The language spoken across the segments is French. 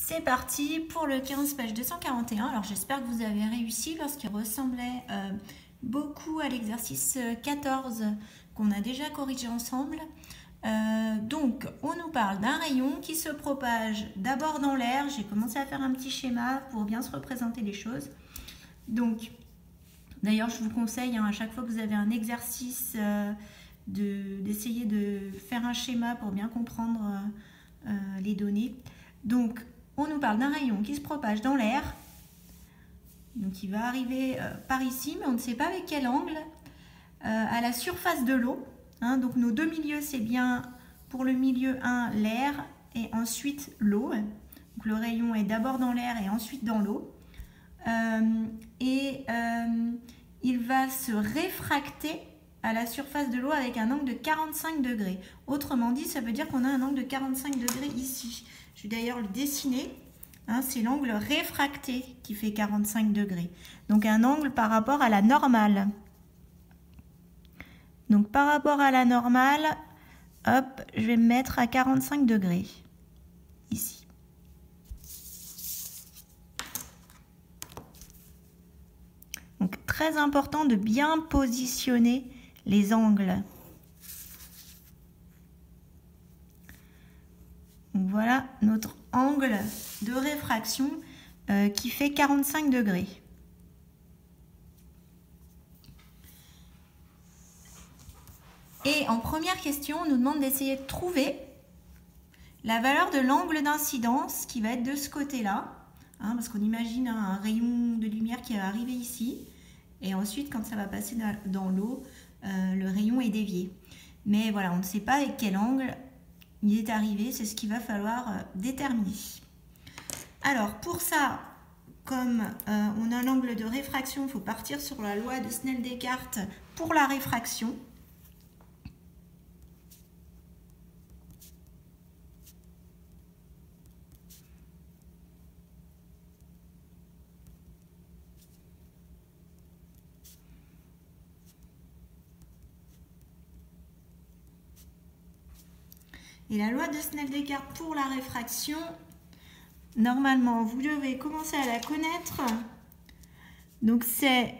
C'est parti pour le 15 page 241. Alors j'espère que vous avez réussi parce qu'il ressemblait beaucoup à l'exercice 14 qu'on a déjà corrigé ensemble. Donc on nous parle d'un rayon qui se propage d'abord dans l'air. J'ai commencé à faire un petit schéma pour bien se représenter les choses. Donc d'ailleurs je vous conseille à chaque fois que vous avez un exercice d'essayer de faire un schéma pour bien comprendre les données. Donc on nous parle d'un rayon qui se propage dans l'air. Donc il va arriver par ici, mais on ne sait pas avec quel angle, à la surface de l'eau. Donc nos deux milieux, c'est bien pour le milieu 1 l'air et ensuite l'eau. Donc le rayon est d'abord dans l'air et ensuite dans l'eau. Il va se réfracter à la surface de l'eau avec un angle de 45 degrés. Autrement dit, ça veut dire qu'on a un angle de 45 degrés ici. Je vais d'ailleurs le dessiner. C'est l'angle réfracté qui fait 45 degrés. Donc un angle par rapport à la normale. Donc par rapport à la normale, hop, je vais me mettre à 45 degrés. Ici. Donc très important de bien positionner les angles. Donc voilà notre angle de réfraction qui fait 45 degrés. Et en première question, on nous demande d'essayer de trouver la valeur de l'angle d'incidence qui va être de ce côté-là. Parce qu'on imagine un rayon de lumière qui va arriver ici. Et ensuite, quand ça va passer dans l'eau, le rayon est dévié. Mais voilà, on ne sait pas avec quel angle il est arrivé, c'est ce qu'il va falloir déterminer. Alors pour ça, comme on a l'angle de réfraction, il faut partir sur la loi de Snell-Descartes pour la réfraction. Et la loi de Snell-Descartes pour la réfraction, normalement, vous devez commencer à la connaître. Donc, c'est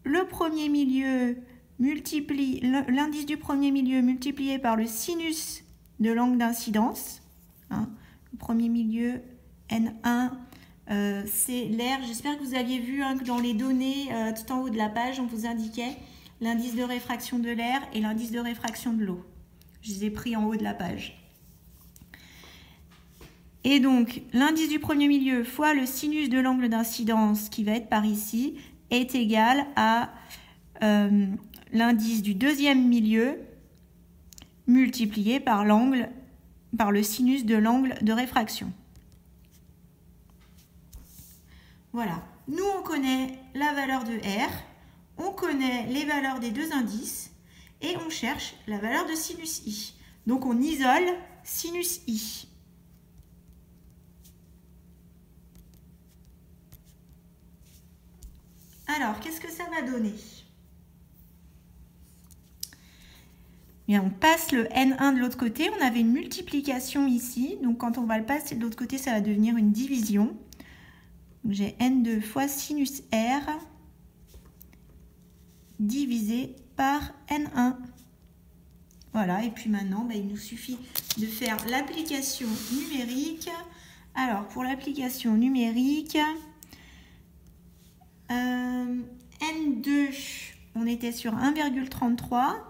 le premier milieu multiplie l'indice du premier milieu multiplié par le sinus de l'angle d'incidence. Le premier milieu, N1, c'est l'air. J'espère que vous aviez vu que dans les données, tout en haut de la page, on vous indiquait l'indice de réfraction de l'air et l'indice de réfraction de l'eau. Je les ai pris en haut de la page. Et donc, l'indice du premier milieu fois le sinus de l'angle d'incidence, qui va être par ici, est égal à l'indice du deuxième milieu multiplié par le sinus de l'angle de réfraction. Voilà. Nous, on connaît la valeur de R, on connaît les valeurs des deux indices, et on cherche la valeur de sinus I. Donc on isole sinus I. Alors, qu'est-ce que ça va donner? Bien, on passe le N1 de l'autre côté. On avait une multiplication ici. Donc quand on va le passer de l'autre côté, ça va devenir une division. J'ai N2 fois sinus R divisé par N1. Voilà, et puis maintenant, il nous suffit de faire l'application numérique. Alors, pour l'application numérique, N2, on était sur 1,33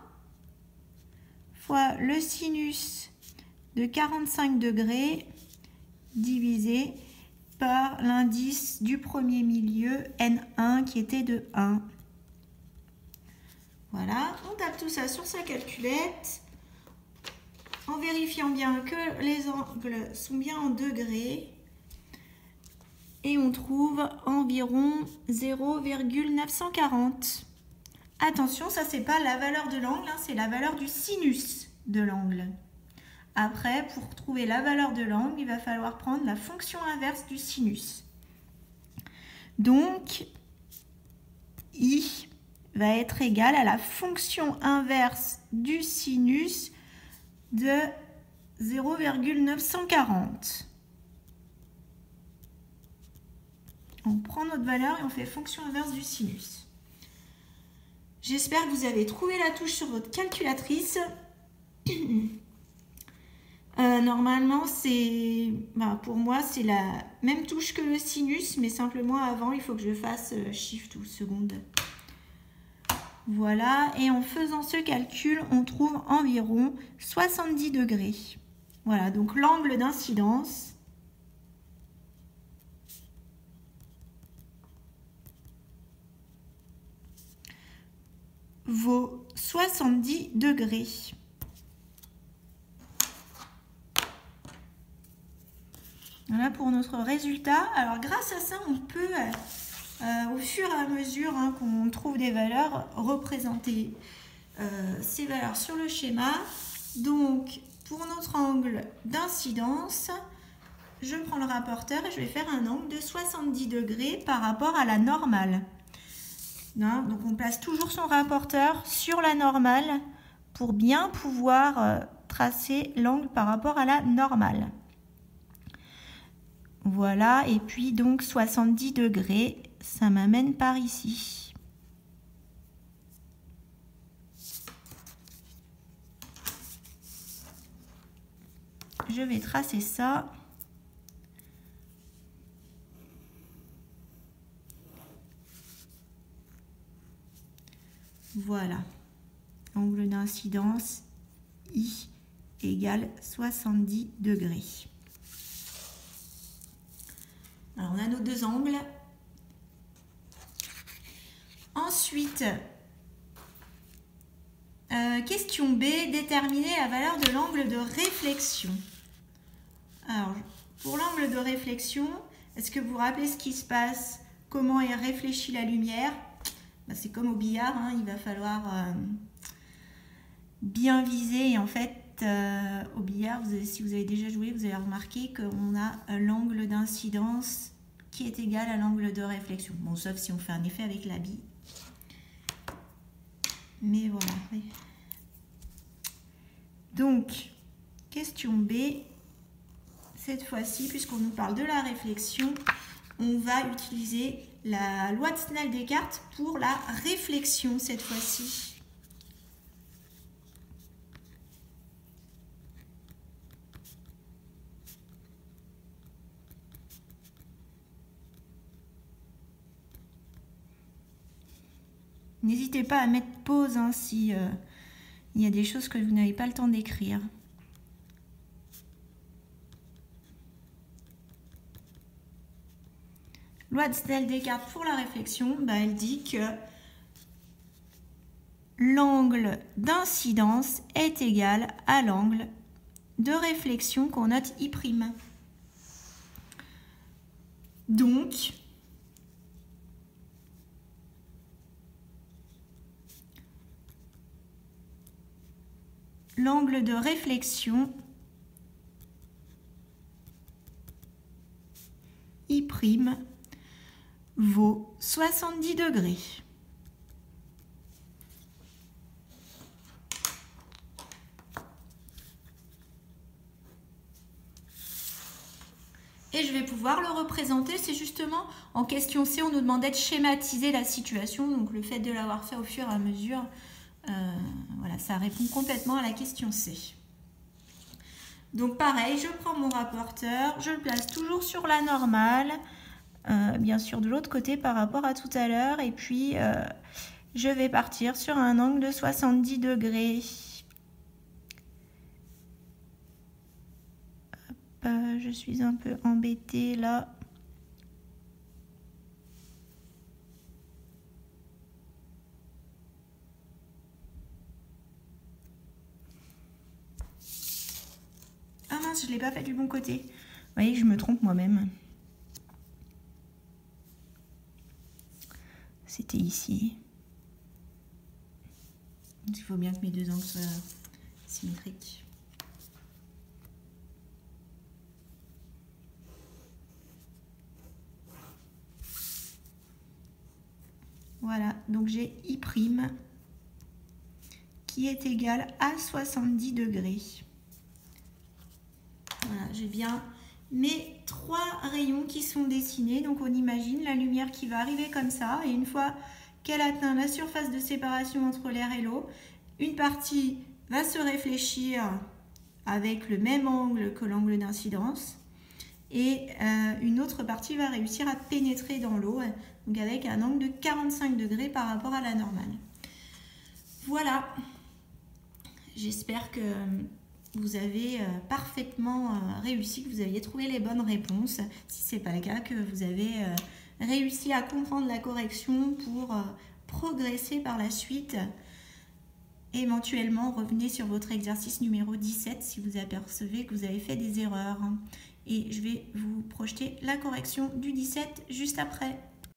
fois le sinus de 45 degrés divisé par l'indice du premier milieu, N1, qui était de 1. Voilà, on tape tout ça sur sa calculette en vérifiant bien que les angles sont bien en degrés et on trouve environ 0,940. Attention, ça c'est pas la valeur de l'angle, c'est la valeur du sinus de l'angle. Après, pour trouver la valeur de l'angle, il va falloir prendre la fonction inverse du sinus. Donc, I va être égal à la fonction inverse du sinus de 0,940. On prend notre valeur et on fait fonction inverse du sinus. J'espère que vous avez trouvé la touche sur votre calculatrice. Normalement, pour moi, c'est la même touche que le sinus, mais simplement avant, il faut que je fasse Shift ou seconde. Voilà, et en faisant ce calcul, on trouve environ 70 degrés. Voilà, donc l'angle d'incidence vaut 70 degrés. Voilà pour notre résultat. Alors grâce à ça, on peut, au fur et à mesure qu'on trouve des valeurs, représenter ces valeurs sur le schéma. Donc pour notre angle d'incidence, je prends le rapporteur et je vais faire un angle de 70 degrés par rapport à la normale. Donc on place toujours son rapporteur sur la normale pour bien pouvoir tracer l'angle par rapport à la normale. Voilà, et puis donc 70 degrés, ça m'amène par ici. Je vais tracer ça. Voilà, angle d'incidence I égale 70 degrés. Alors, on a nos deux angles. Ensuite, question B, déterminer la valeur de l'angle de réflexion. Alors, pour l'angle de réflexion, est-ce que vous vous rappelez ce qui se passe? Comment est réfléchie la lumière? C'est comme au billard, il va falloir bien viser. Et en fait, au billard, si vous avez déjà joué, vous avez remarqué qu'on a l'angle d'incidence qui est égal à l'angle de réflexion. Bon, sauf si on fait un effet avec la bille. Mais voilà. Oui. Donc, question B. Cette fois-ci, puisqu'on nous parle de la réflexion, on va utiliser la loi de Snell-Descartes pour la réflexion cette fois-ci. N'hésitez pas à mettre pause si il y a des choses que vous n'avez pas le temps d'écrire. Loi de Snell-Descartes pour la réflexion, elle dit que l'angle d'incidence est égal à l'angle de réflexion qu'on note I'. Donc, l'angle de réflexion I' vaut 70 degrés. Et je vais pouvoir le représenter. C'est justement en question C, on nous demandait de schématiser la situation. Donc le fait de l'avoir fait au fur et à mesure, voilà, ça répond complètement à la question C. Donc pareil, je prends mon rapporteur, je le place toujours sur la normale, bien sûr de l'autre côté par rapport à tout à l'heure. Et puis je vais partir sur un angle de 70 degrés. Je suis un peu embêtée là. Ah mince, je ne l'ai pas fait du bon côté. Vous voyez que je me trompe moi-même. C'était ici. Il faut bien que mes deux angles soient symétriques. Voilà, donc j'ai I' qui est égal à 70 degrés. Voilà, j'ai bien mais 3 rayons qui sont dessinés. Donc on imagine la lumière qui va arriver comme ça, et une fois qu'elle atteint la surface de séparation entre l'air et l'eau, une partie va se réfléchir avec le même angle que l'angle d'incidence, et une autre partie va réussir à pénétrer dans l'eau, donc avec un angle de 45 degrés par rapport à la normale. Voilà, j'espère que vous avez parfaitement réussi, que vous aviez trouvé les bonnes réponses. Si ce n'est pas le cas, que vous avez réussi à comprendre la correction pour progresser par la suite. Éventuellement, revenez sur votre exercice numéro 17 si vous apercevez que vous avez fait des erreurs. Et je vais vous projeter la correction du 17 juste après.